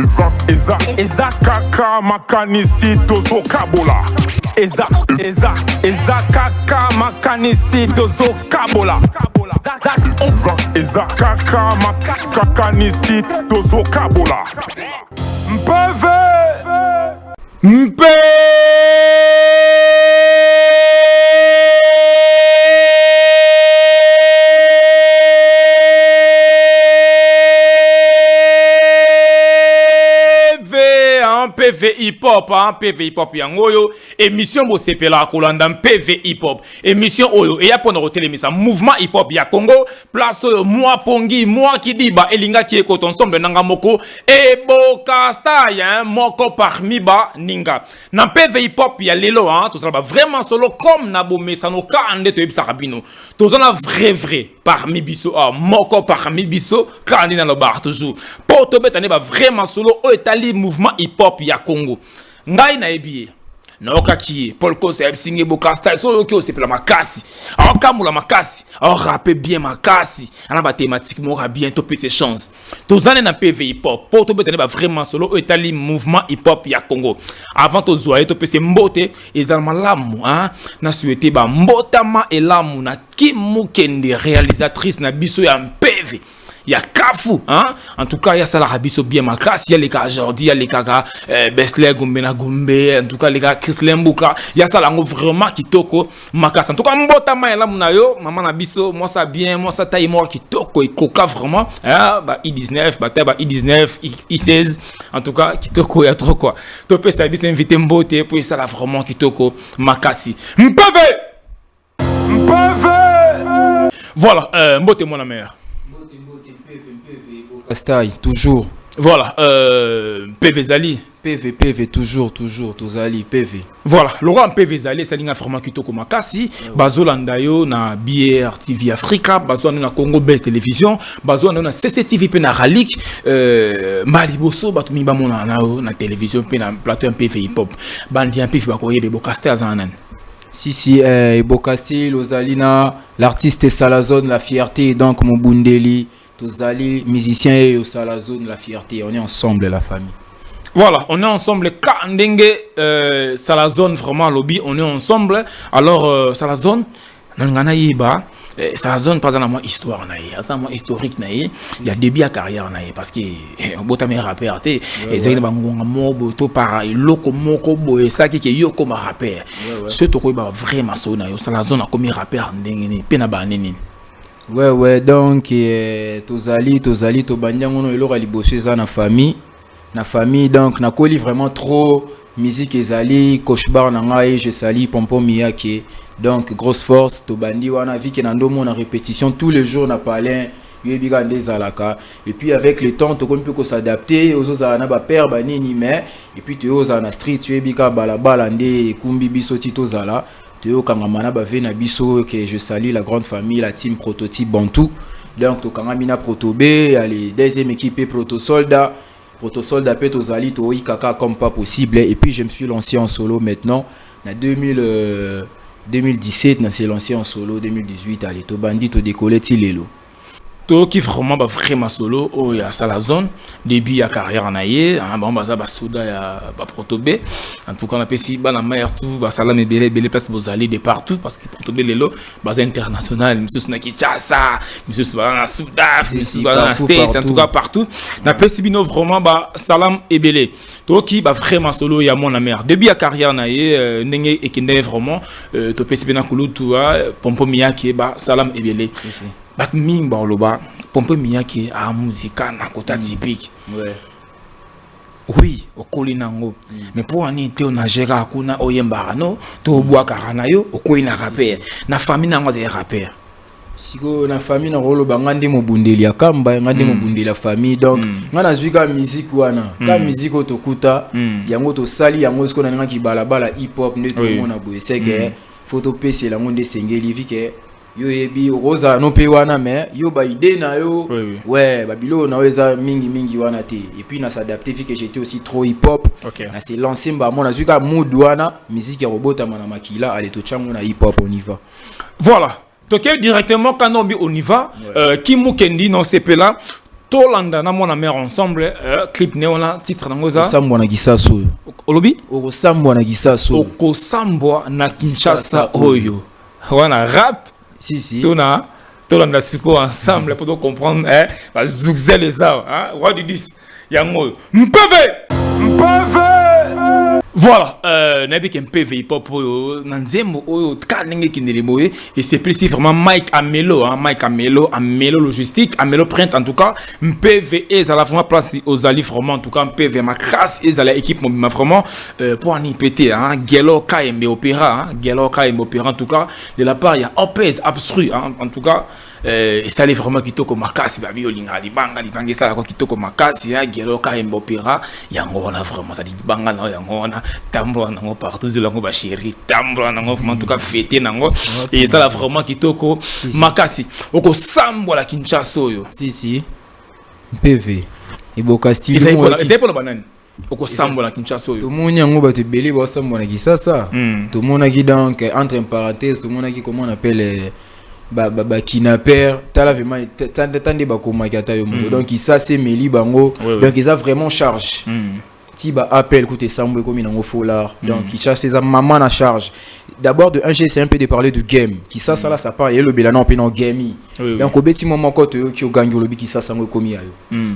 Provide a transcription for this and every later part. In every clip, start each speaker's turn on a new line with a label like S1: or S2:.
S1: Eza kaka makanisi tozo kabola. Eza kaka makanisi tozo kabola. Eza kaka makanisi tozo kabola. Mpe
S2: PV hip hop, PV hip hop yangoyo émission bo sepela kolanda PV hip hop émission oyo et ya pona hotelemisa mouvement hip hop ya Congo place oyo moi pongi moi kidiba elinga ki ekoto ensemble nanga moko e bokasta ya moko parmi ba ninga na PV hip hop ya lelo tout ça va vraiment solo comme na bomesa no kande to ebisa rabino to zona vrai parmi biso moko parmi biso kandi na lo bar toujours pour to betane ba vraiment solo o etali mouvement hip hop ya Congo ngai na ebie na okaki Paul Kose ebsinge bokasta so ki osepela makasi akamula makasi rapper bien makasi ana ba thématique mora bien to ses chances to zane na PV hip hop pour to betane ba vraiment solo o etali mouvement hip hop ya Congo avant to zoyer to pese mbote ezalma lamu na souhaiter ba mbotama elamu na Kimukende réalisatrice na biso ya PV il y a Kafu, en tout cas il y a ça la rabiso bien makasi, il y a les gars Jordi, il y a les gars Besler Gumbena Gumbe, en tout cas les gars Chris Lembuka, il y a ça là vraiment kitoko makasi. En tout cas mbota ma la munayo, maman na biso, moi ça bien, moi ça taille moi kitoko et coca vraiment, I19, ba I19, I16, en tout cas kitoko ya trop quoi. Topé ça dit invité mbote pour ça là vraiment kitoko makasi. Mpeve. Voilà, mbote mon mère.
S3: Style, toujours.
S2: Voilà, PV Zali.
S3: PV, toujours, Tozali, PV.
S2: Voilà, Laurent PV Zali, c'est un format qui toko makasi. Bazolanda yo na BR TV Africa, bazolanda na Congo Best Télévision, bazolanda na CCTV pe na Ralik, Maliboso, batumi ba mona na télévision pe na plateau PV hip hop. Bandi un PV ba koyé de Bokasté azanan.
S3: Si, Bokasté, Lozalina, l'artiste Salazone, la fierté, donc mon Bundeli. Tozali, musiciens et au Salazone, la fierté, on est ensemble la famille.
S2: Voilà, on est ensemble. Kandenge, Salazone, vraiment lobby, on est ensemble. Alors, Salazone, Salazone, pas dans la histoire, historique, il y a début à carrière, parce que botame rappeur, et c'est un bon to para loko moko boy ça qui est yoko ma rappeur. Ce to ko ba vraiment sona yo Salazone a comme rappeur ndengeni pena ba nini.
S3: Ouais, donc, Tozali, Tobandiangono, et l'aura libosé ça na famille, donc, na coli vraiment trop, musique ezali, Koshbar nangaye, je sali, Pompom Miyake, donc, grosse force, Tobandi, wana, vi que nando mon en répétition, tous les jours, na parlé, yuebiga nde zalaka, et puis avec le temps, tokon peut s'adapter, aux autres, na ba père, ba nini, mais, et puis, tu es aux na street, yuebiga balabala, nde, kumbi biso tito zala, Théo Kangamana Bavena Bisso, que je salue la grande famille, la team Prototype Bantou. Donc, Tokangamina Protobé, les deuxième équipe Protosoldat Petozali, Toi Kaka comme pas possible. Et puis, je me suis lancé en solo maintenant. En 2017, je me suis lancé en solo. 2018, allez, Tobandi, Todécolé, Tilelo.
S2: Qui vraiment solo il y a Salazone début ya carrière naie bon baza ba soda ya ba protobé en tout cas on appelle si ba na mer tout ba salam et belé place bozali de partout parce que protobé lelo baza international monsieur na Kinshasa monsieur na Soudan monsieur na States en tout cas partout na pesi bino vraiment ba salam et belé to qui ba vraiment solo ya mon mer début ya carrière naie ndenge ekende vraiment to pesi bina kulutu Pompo Miyake ba salam et belé Bat ming ba oloba Pompo Miyake a musica na kota typique. Oui, okoli nango. Mais pour ani te na gera kuna oyembara no to boa karana yo okoi na rapper. Na famille nango de rapper.
S3: Siko na famille na rolo bangande mo bundeli akamba ngande mo bundeli la famille donc ngana zuika musique wana ka musique otokuta yango to sali yango siko na ngaki balabala hip hop ne to mona boye seke photo PC la monde sengeli vike yo ebi rosa no pe wana mais yo ba idée na yo ouais babilo na weza mingi wana te et puis na s'adapter vu que j'étais aussi trop hip hop na s'est lancé ba mon azuka mood wana musique robota mana makila allez to chango na hip hop on y va
S2: voilà donc directement quand on y va Kimukende non c'est là Tolanda na mona mère ensemble clip ne on a titre nango za
S3: Sambwa na Kisaso.
S2: olobi
S3: Sambwa na Kisaso.
S2: Okosambwa na Kinshasa oyo. Wana rap
S3: Si.
S2: tona tolanda siko ensemble pour comprendre ba zoukzel les arts roi du 10 yango mpeve voilà nabi kem PV hip hop nanzembo oyo kanenge kindele moye et c'est plus vraiment Mike Amelo Amelo logistique Amelo print en tout cas PV et ça la vraiment place aux alliés vraiment en tout cas PV ma crasse et ça la équipe m'a vraiment pour en péter Gelo KM opéra en tout cas de la part il y a Opez Abstru en tout cas ça allait vraiment kitoko makasi babi olinga libanga ça la kitoko makasi ya Gelo KM opéra yango on a vraiment ça dit banga na yango on a tambo nango partout de lango ba chéri tambo nango en tout cas fêter nango et ça la vraiment kitoko makasi oko sambo la Kinshasa yo
S3: si PV iboka style
S2: c'est pour le banane oko sambo la Kinshasa yo
S3: tout monde yango ba te belé ba sambo na Kisasa tout monde qui donc entre parenthèses tout monde qui comment on appelle kinaper tala vraiment tande ba komakata yo donc ça c'est meli bango donc ils a vraiment charge tiba appel côté sambo comme nango folar donc il cherche ses maman na charge d'abord de 1G c'est un peu de parler du game qui ça là ça parle et le belana pe na game donc au petit moment quand tu gagne le qui ça sango komi ayo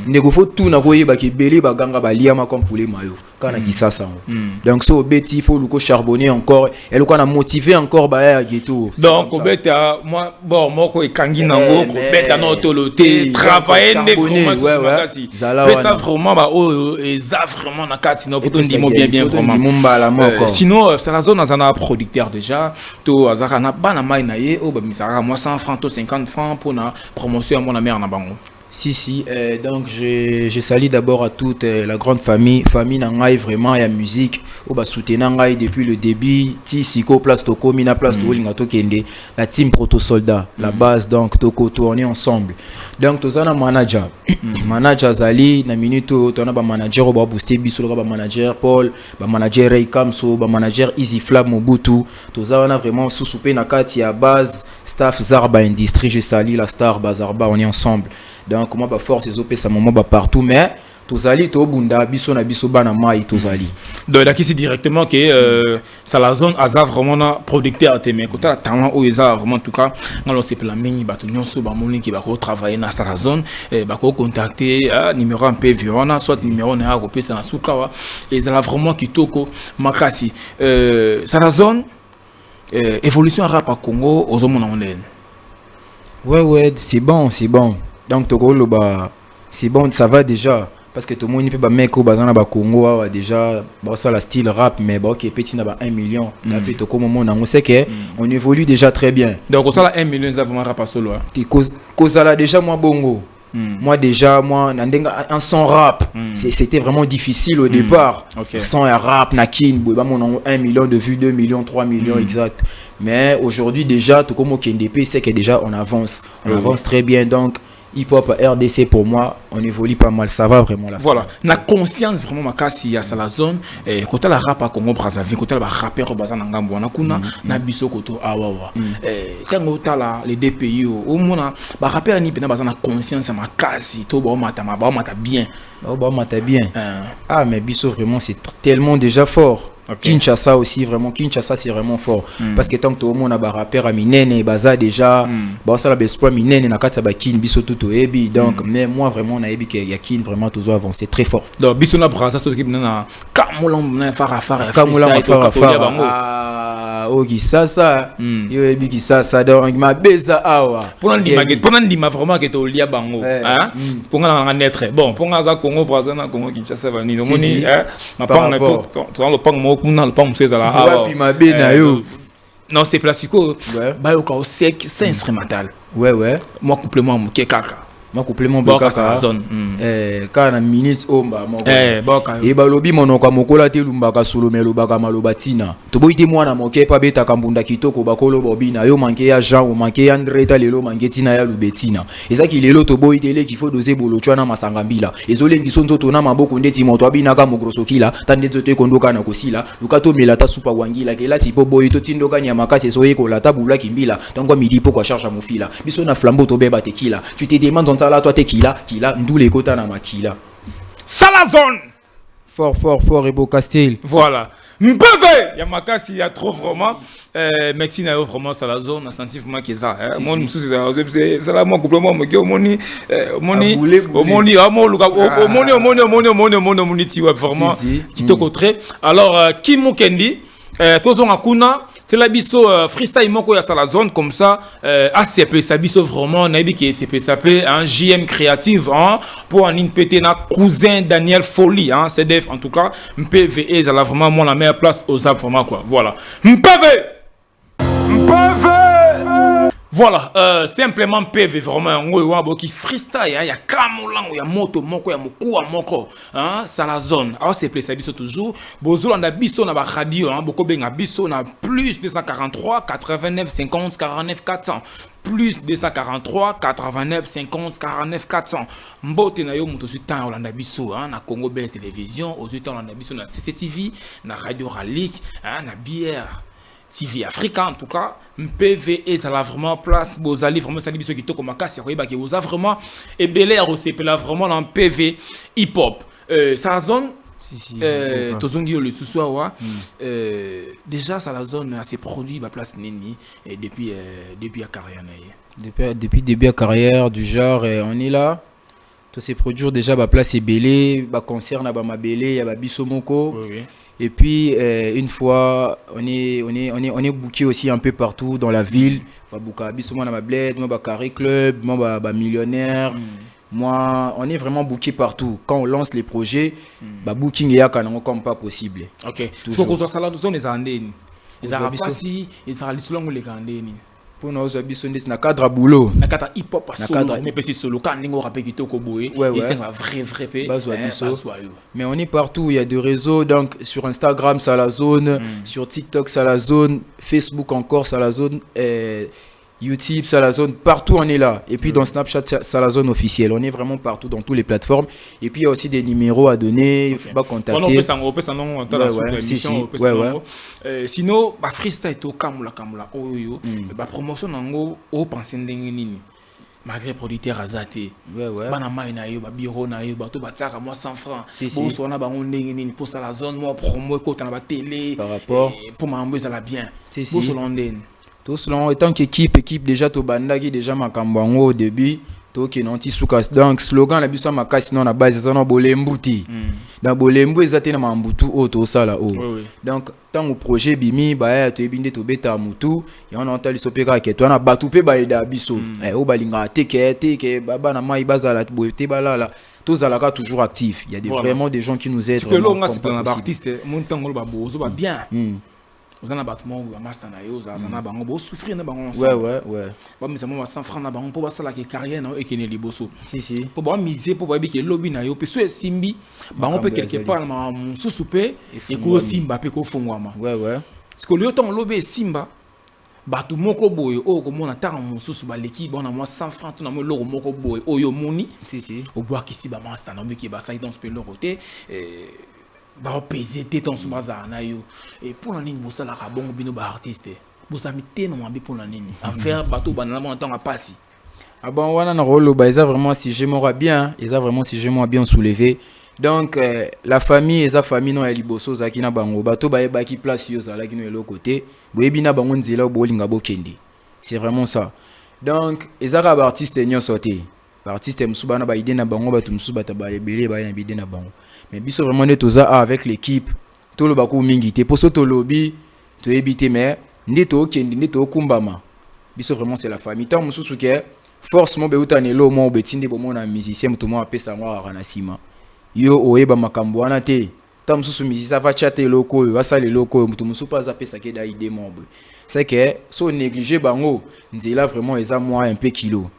S3: ndeko faut tout na koyeba ki belé ba ganga ba liama comme poulet mayo kana ki ça sango donc so beti faut le charbonner encore et le na motiver encore ba ya gitu
S2: donc au beta moi bon moko e kangi nango ko beta no toloté travailler ne vraiment ça vraiment ba o eza vraiment na kati no poto ndimo bien vraiment sinon c'est la zone dans un producteur déjà to azaka na bana mai na ye o ba misara moi 100 francs to 50 francs pour la promotion à mon mère na bango.
S3: Si donc je salue d'abord à toute la grande famille nangai vraiment ya musique au ba soutenir ngai depuis le début ti siko place toko mina place to linga to kende la team proto soldat la base donc toko tourner ensemble donc tozana manager manager zali na minute to na ba manager ba booster biso ba manager Paul ba manager Ray Kamso ba manager Easy Flab Mobutu tozana vraiment sous-soupé na kati ya base staff Zarba Industrie je salue la star Bazarba on est ensemble donc comment ba force les op ça moment ba partout mais tozali to bunda biso na biso bana mai tozali
S2: donc là qui c'est directement que ça la zone azar vraiment na producteur mais quand la talent au azar vraiment en tout cas on sait que la mini ba to nyonso ba moni qui ba ko travailler na sa zone ba ko contacter numéro un PV on soit numéro na ko pesa na sukawa et ça la vraiment kitoko makasi ça la zone évolution rap à Congo aux hommes on
S3: ouais c'est bon donc tokolo ba c'est bon ça va déjà parce que tout le monde peut ba mec au bazana ba Congo déjà bon ça la style rap mais bon qui est petit na ba 1 million t'as fait to comme moment on sait que on évolue déjà très bien
S2: donc ça la 1 million ça vraiment rap solo
S3: cause là déjà moi bongo moi déjà un son rap c'était vraiment difficile au départ sans rap nakin ba mon 1 million de vues 2 millions 3 millions exact mais aujourd'hui déjà tout comme au KNDP c'est que déjà on avance très bien donc hip-hop RDC pour moi on évolue pas mal ça va vraiment là
S2: voilà na conscience vraiment makasi ya la zone côté la rap à Congo Brazzaville côté la rappeur bazana ngambo na kuna na biso koto awawa tango tala les deux pays au mona ba rappeur ni pena bazana conscience makasi to ba mata bien mais biso vraiment c'est tellement déjà fort. Kinshasa aussi vraiment Kinshasa c'est vraiment fort parce que tant que tout le monde a ba rappeur minene baza déjà ba ça la bespoir minene na kata ba kin biso tout ebi donc mais moi vraiment na ebi que ya kin vraiment toujours avancé très fort donc biso na Brazza to équipe na kamola na fara
S3: oki sasa yo ebi ki sasa donc ma beza awa
S2: pour ndima vraiment que to lia bango pour nga naître bon pour nga za Congo Brazza na Congo Kinshasa va ni moni na pas na to le pang kuna le pang mseza la
S3: wapi mabe na yo
S2: non c'est plastico ba yo ka sec c'est instrumental
S3: ouais
S2: moi complément mo kekaka
S3: ma complément bokaka
S2: zone
S3: kana minutes omba moko e balobi monoko mokola te lumbaka solo melo baka malobatina to boite mwana moke pa beta kambunda kitoko bakolo bobina yo manke ya Jean o manke ya Andreta lelo manke tina ya lubetina ezaki lelo to boite le kifo doze bolo chwana masanga mbila ezolengi sonzo to na maboko ndeti moto abina ka mogrosokila tande zote kondoka na kosila lukato melata supa wangila kela sipo boito tindoka nyama kasi soye ko lata bula kimbila tango midi po kwa charge mofila biso na flambeau to beba tekila tu te demandes Sala, toi, t'es Kila, d'où les quotas na ma Kila.
S2: Salazone.
S3: Fort, et beau Castel.
S2: Voilà. Mbeve Yamakasi, il y a trop vraiment. Médecine a vraiment ça la zone, senti vraiment que ça. Mon monsieur c'est ça mon couple moi moni vraiment qui te côté. Alors qui Mukendi tozon akuna c'est la biso freestyle moko ya la zone comme ça ACP ça biso vraiment na bi qui ACP s'appelle un JM créative hein pour en péter na cousin Daniel Folie hein CDF en tout cas MPVE ça a vraiment moi la meilleure place aux apps vraiment quoi voilà MPV voilà, simplement PV vraiment on qui freestyle il y a kamolang il y a moto moko il y a moko moko hein ça la zone alors c'est plaisir biso toujours bozo on a biso na ba radio hein boko benga biso na plus 243 89 50 49 400 plus 243 89 50 49 400 mbote na yo moto sutan on a biso hein na Congo Best Télévision aux sutan on a biso na CCTV na Radio Ralik hein na bière TV Africa en tout cas MPVE ça a vraiment place bozali vraiment ça dit biso qui to comme makasi koyeba que vous a vraiment et belé à là vraiment dans PV hip hop ça zone si tozongi le sous wa déjà ça la zone a ses produits ba place nini et depuis la carrière
S3: depuis début de carrière du genre on est là tous ces produits déjà ba place belé ba concert na ba mabelé ya ba biso moko oui. Et puis une fois on est booké aussi un peu partout dans la ville. Babuka biso moi na ma bled, moi ba Carré Club, moi ba millionnaire. Moi on est vraiment booké partout. Quand on lance les projets, ba booking ya kanango comme pas possible.
S2: OK. Faut qu'on soit ça là nous on est andeni. Ils arabes si ils arabes selon les andeni.
S3: Pour nous abisso na cadre boulot
S2: na cadre hip hop solo mais petit solo quand ningo rapé qui to ko boy et c'est un vrai pe
S3: mais on est partout il y a des réseaux donc sur Instagram ça la zone sur TikTok ça la zone Facebook encore ça la zone YouTube ça la zone partout on est là et puis dans Snapchat ça la zone officielle on est vraiment partout dans toutes les plateformes et puis il y a aussi des numéros à donner il faut pas contacter
S2: on peut ça non dans la sous-émission sinon ba freestyle to kamula oyo ba promotion nango o penser ndenge nini malgré producteur azate bana mai na yo ba bureau na yo ba to ba tsaka moi 100 francs bon so na bango ndenge nini pour ça la zone moi promo ko na ba télé
S3: par rapport
S2: pour mambo ça la bien pour so london
S3: tout selon étant qu'équipe déjà to bandaki déjà makambo au début to ki nanti soukas donc slogan la biso makasi non na base ça na bolembuti na bolembu ezate na mambutu o to sala o donc tant au projet bimi ba to ebinde to beta mutu ya on entali sopeka ke to na batu pe ba ida biso o balinga teke baba na mai bazala boete balala tous alaka toujours actif il y a vraiment des gens qui nous aident
S2: que l'on a c'est un artiste montant ba bozo ba bien vous en avez battement ou master na yo za na bango bo souffrir na bango
S3: ouais
S2: ba mais ça moi 100 francs na bango pour ba sala ke carrière na et kene liboso
S3: si
S2: pour ba miser pour ba bi ke lobby na yo pe so simbi bango pe quelque part na susupe et ko simba pe ko fongwama
S3: ouais
S2: parce que le temps lobby simba batu moko boy o ko mona ta mususu ba leki bona moi 100 francs na mo loko moko boy oyo moni
S3: si
S2: au bois qui si ba master na bi ke ba ça dans ce pe côté ba peser tête en subaza na yo et pour la ligne bossa la bongo bino ba artiste bossa mité no mambi pour la ligne envers bateau banana mon temps a passé
S3: ah bon wana na rolo ba isa vraiment si je m'aurais bien isa vraiment si je m'aurais bien soulevé donc la famille eza famille no ya liboso zaki na bango bateau ba yeba ki place yo za la ki no l'autre côté boyebi na bango nzela bo linga bo kende c'est vraiment ça donc ezaka ba artiste nyo sauté ba artiste musuba na ba idée na bango batu musuba ta ba ebele ba na bidé na bango mais biso vraiment ne toza avec l'équipe tout le bako mingi te poso to lobby to ebité mais ndito kendi ndito kumbama biso vraiment c'est la famille tant mususu ke force mo be utanelo mo betinde bo mona musicien muto mo apesa ngo ara na sima yo oyeba makambo wana te tant mususu musicien va chatter loko yo asale loko muto mususu pas apesa ke da idée mo c'est que so négliger bango nzela vraiment eza moi un peu kilo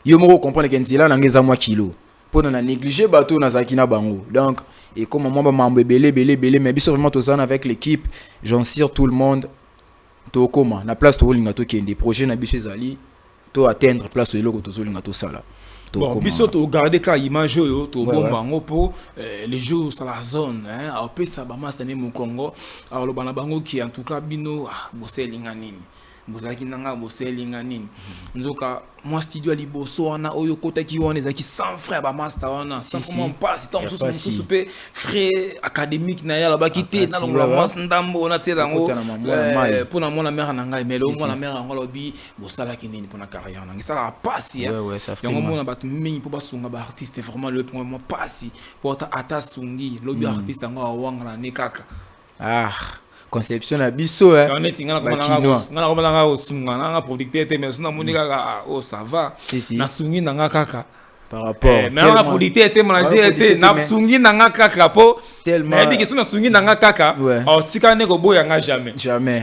S3: yo mo comprendre que nzela na ngeza moi kilo pour na négliger bateau na zakina bango donc et comme moi mambo belé mais biso vraiment tous avec l'équipe j'en tire tout le monde to comment na place to linga to kende projet na biso ezali to atteindre place de loko to linga to sala
S2: bon biso to garder ka image yo to bombango pour les jours sur la zone hein après ça ba master ne mu Congo alors bana bango qui en tout cas bino bosse linga nini bozalaki nanga boselinga nini nzoka moi studio liboso wana oyo kotaki wana ezaki sans frère ba master wana sans vraiment passe tant mususu pe frais académique na ya la bakité na longola mas ndambo na tselango pour na mona mère na ngai mais le mona mère ngolo bi bosalaki nini pour na carrière na ngisala passe ya yango mona batu mingi po basunga ba artiste vraiment le point moi passe pour ata sungi lobi artiste ngo awanga ne kaka
S3: conception na biso
S2: on est ngana komanga osunga na producteur te mais sona monika oh ça va na sungi na kaka
S3: par rapport
S2: mais on a producteur te manager te na sungi na kaka po tellement mais sona sungi na kaka o tika ne ko boya nga jamais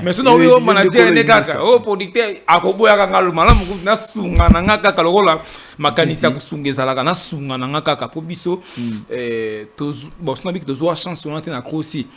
S2: mais sona wi o manager ne kaka o producteur akoboya nga lo malamu na sunga na kaka lokola makanisi ya kusunga ezalaka na sunga na kaka po biso to bon sona biki to zo chance on a na krosi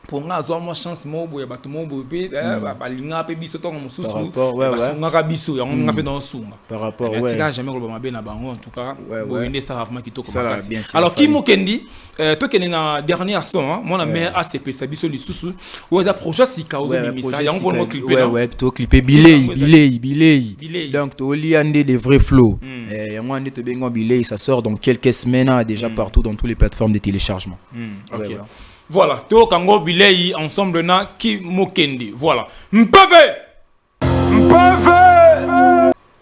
S2: pour nga zo mo chance mo boya bato mo boye ba linga pe biso to mosusu ba sunga ka biso ya nga pe dans sunga
S3: par rapport
S2: ouais tika jamais ko ba mabe na bango en tout cas boyende ça vraiment qui to ko makasi alors qui mo kendi to kendi na dernière son mon mère ACP sa biso lisusu ou za projet sika ozo mimisa ya ngo clipper
S3: to clipper bilei donc to liande des vrais flows ya ngo ande to bengo bilei ça sort dans quelques semaines déjà partout dans toutes les plateformes de téléchargement.
S2: OK. Voilà, to kango bilei ensemble na ki mokendi. Voilà. Mpeve.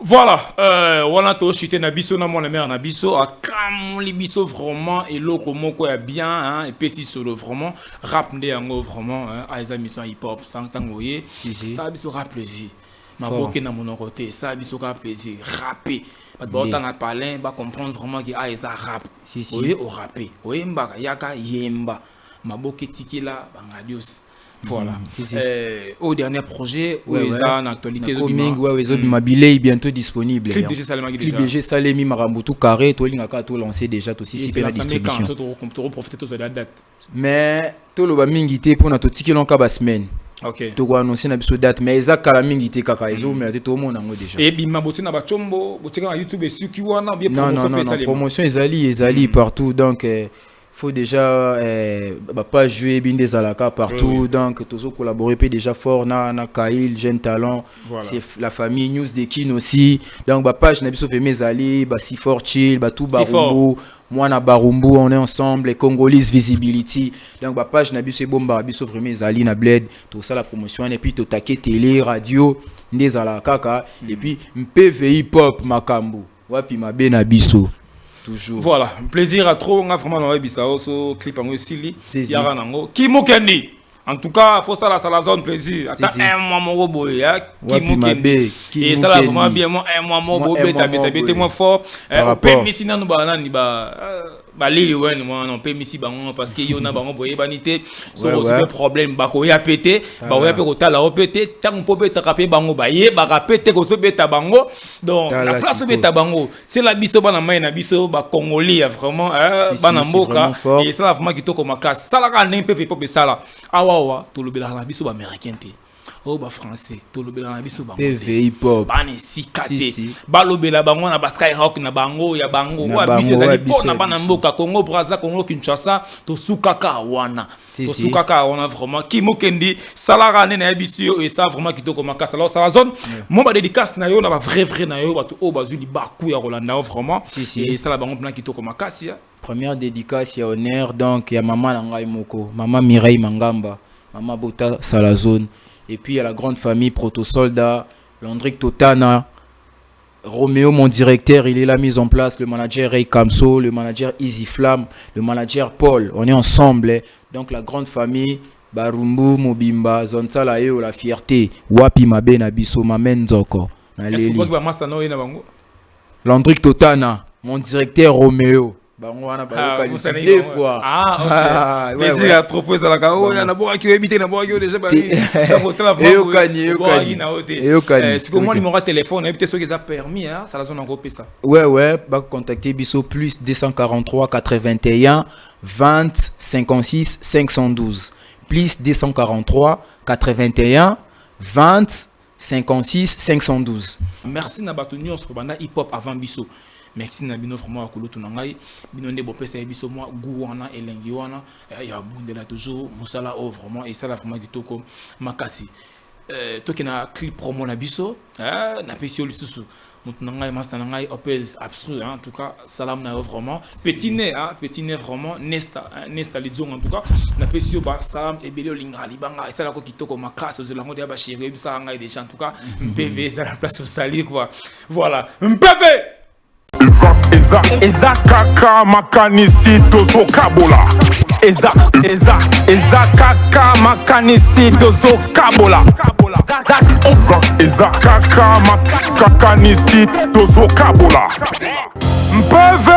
S2: Voilà, wana to chité na biso na mona mère na biso a kam li biso vraiment et loko moko ya bien hein et puis si solo vraiment rap ndé yango vraiment hein aiza mission hip hop sans tangoye ça biso rap plaisir. Ma boke na mon côté ça biso ka plaisir rapper. Pas de temps à parler, ba comprendre vraiment que aiza rap. Oui, au rapper. Oui mbaka yaka yemba. Maboke Tikila Bangadios. Voilà. Au dernier projet, où ils ont en actualité.
S3: Bilei bientôt disponible.
S2: Clip
S3: DG Salemi Marambutu Carré, toi l'ingaka tout lancé déjà aussi si la distribution.
S2: Tu profiter de la date.
S3: Mais tout le bamingité pour notre ticket lonka ba semaine.
S2: OK.
S3: Tu vas annoncer na biso date mais ezaka la mingité kaka ezo mais tout le monde ngo déjà.
S2: Et bima botina ba chombo, botika na YouTube et sur qui wana bien
S3: promotion ezali partout donc faut déjà pas jouer bien des alaka partout donc tous collaborer déjà fort na Kail jeune talent c'est la famille News de Kin aussi donc page na biso fait mes alliés si fort chill tout barumbu moi na barumbu on est ensemble les Congolese visibility donc page na biso bomba biso vraiment mes alliés na bled tout ça la promotion et puis tout taquer télé radio des alaka et puis PV hip hop makambu wapi mabe na biso. Toujours.
S2: Voilà, plaisir à trop, on a vraiment dans le clip en Sili, Yaranango, qui Mokendi. En tout cas, faut ça la zone plaisir. Attends un mois mon robot, qui Mokendi. Et ça là vraiment bien, moi un mois mon robot, t'as moins fort. On peut missiner nous banane ni ba lili wen moi non peut missi bango parce que yo na bango boye banité so aussi problème ba ko ya pété ba ya pe ko tala o pété tant po beta kapé bango ba ye ba kapété ko so beta bango donc la place beta bango c'est la biso bana mai na biso ba congolais vraiment bana mboka et ça vraiment qui to ko makasi ça la ka ne peut pas ça là awa to lo bela na biso ba américain té oh ba français to lobela na biso bango
S3: PV hip hop
S2: bane sikate ba lobela bango na ba skyrock na bango ya bango wa biso za lipo na bana mboka Congo Brazza Congo Kinshasa to sukaka wana to sukaka wana vraiment ki mokendi salara ne na biso et ça vraiment kitoko makasa alors ça la zone mon ba dédicace na yo na ba vrai na yo bato o bazuli baku ya Rolanda vraiment et ça la bango plan kitoko makasi ya
S3: première dédicace ya honneur donc ya maman na ngai moko maman Mireille Mangamba maman Bota Salazone. Et puis il y a la grande famille Proto-Soldat, Landrick Totana, Roméo, mon directeur, il est là mise en place, le manager Ray Kamso, le manager Easy Flamme, le manager Paul. On est ensemble. Donc la grande famille, Barumbu, Mobimba, Zontsala Eo, la fierté, Wapi Mabe Nabiso, Mamen Zoko. Landrick Totana, mon directeur Roméo. Bango wana ba des fois
S2: OK plaisir à proposer la kao ya na boka ki ebité na boka yo déjà ba ni c'est comment numéro de téléphone ebité ceux qui a permis hein ça la zone en ça
S3: ouais ba contacter biso plus 243 81 20 56 512 plus 243 81 20 56 512.
S2: Merci na bato nyos ko banda hip hop avant biso. Merci na bino vraiment akulutu na ngai bino ndebo pesa biso moi gu wana elengi wana ya bundela toujours musala o vraiment et ça la vraiment kitoko makasi toki na clip promo na biso na pesi yo lisusu mutu na ngai master na ngai opez absurde en tout cas salam na yo vraiment petit nez vraiment nesta lidzong en tout cas na pesi yo ba salam ebele olinga libanga esala ko kitoko makasi ozolango de ba chérie bisa ngai déjà en tout cas MPV ça la place au sali quoi voilà MPV
S1: Eza kaka makanisi tozo kabola. Eza kaka makanisi tozo kabola. Eza kaka makanisi tozo kabola. MPV